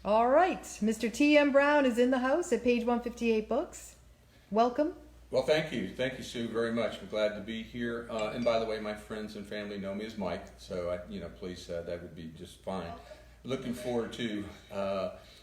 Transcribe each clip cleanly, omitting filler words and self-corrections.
All right, Mr. T.M. Brown is in the house at page 158 books. Welcome. Well, thank you. Thank you, Sue, very much. I'm glad to be here. And by the way, my friends and family know me as Mike, so please, that would be just fine. Looking forward to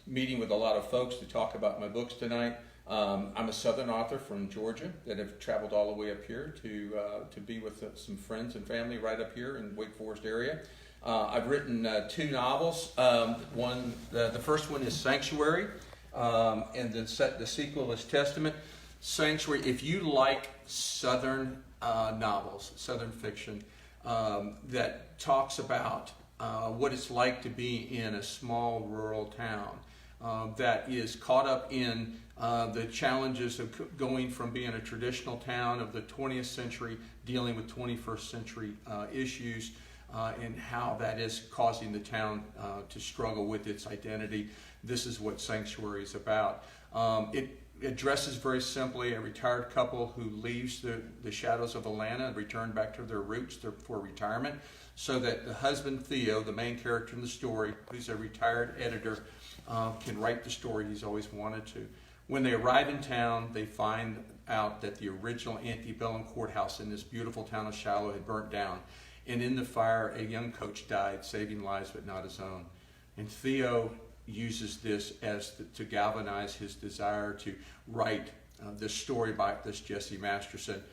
meeting with a lot of folks to talk about my books tonight. I'm a Southern author from Georgia that have traveled all the way up here to be with some friends and family right up here in Wake Forest area. I've written two novels. The first one is Sanctuary, and the sequel is Testament. Sanctuary, if you like Southern novels, Southern fiction, that talks about what it's like to be in a small rural town that is caught up in the challenges of going from being a traditional town of the 20th century, dealing with 21st century issues, and how that is causing the town to struggle with its identity. This is what Sanctuary is about. It addresses very simply a retired couple who leaves the shadows of Atlanta and return back to their roots for retirement, so that the husband, Theo, the main character in the story, who's a retired editor, can write the story he's always wanted to. When they arrive in town, they find out that the original antebellum courthouse in this beautiful town of Shiloh had burnt down. And in the fire, a young coach died, saving lives but not his own. And Theo uses this to galvanize his desire to write this story by this Jesse Masterson.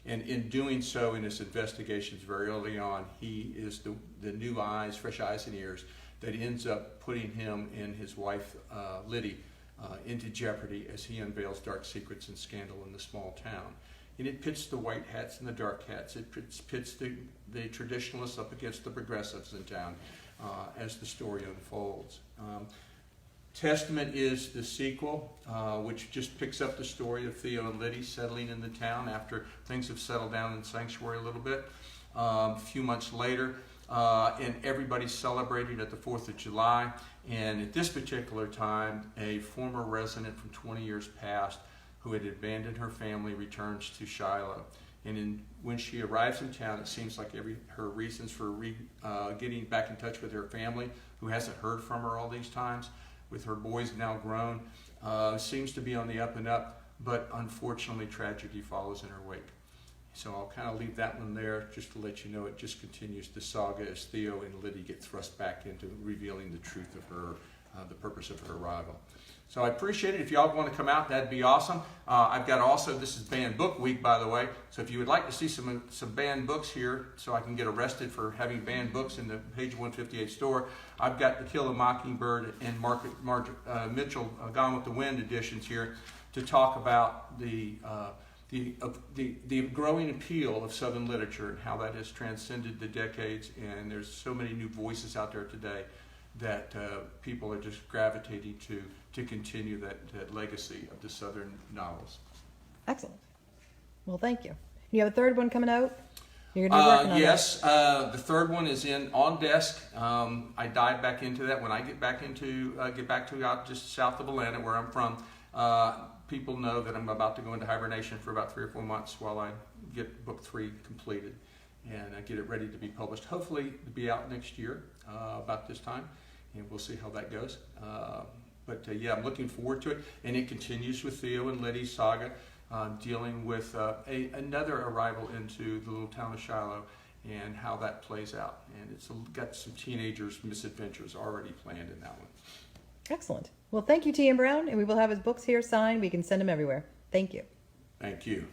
And in doing so, in his investigations very early on, he is the new eyes, fresh eyes and ears, that ends up putting him and his wife, Liddy, into jeopardy as he unveils dark secrets and scandal in the small town. And it pits the white hats and the dark hats. It pits the traditionalists up against the progressives in town as the story unfolds. Testament is the sequel, which just picks up the story of Theo and Liddy settling in the town after things have settled down in Sanctuary a little bit. A few months later, and everybody's celebrating at the 4th of July. And at this particular time, a former resident from 20 years past who had abandoned her family returns to Shiloh. And when she arrives in town, it seems like her reasons for getting back in touch with her family, who hasn't heard from her all these times, with her boys now grown, seems to be on the up and up, but unfortunately tragedy follows in her wake. So I'll kind of leave that one there just to let you know it just continues the saga as Theo and Liddy get thrust back into revealing the truth of her, the purpose of her arrival. So I appreciate it. If y'all want to come out, that'd be awesome. I've got also, this is Banned Book Week, by the way, so if you would like to see some banned books here so I can get arrested for having banned books in the page 158 store, I've got To Kill a Mockingbird and Mitchell Gone with the Wind editions here to talk about the growing appeal of Southern literature and how that has transcended the decades, and there's so many new voices out there today that people are just gravitating to continue that legacy of the Southern novels. Excellent. Well, thank you. You have a third one coming out? You're going to be working on yes, the third one is on desk. I dive back into that when I get back to out just south of Atlanta, where I'm from. People know that I'm about to go into hibernation for about 3 or 4 months while I get book 3 completed and I get it ready to be published. Hopefully to be out next year about this time, and we'll see how that goes. But I'm looking forward to it, and it continues with Theo and Liddy's saga, dealing with another arrival into the little town of Shiloh and how that plays out. And it's got some teenagers' misadventures already planned in that one. Excellent. Well, thank you, T.M. Brown, and we will have his books here signed. We can send them everywhere. Thank you. Thank you.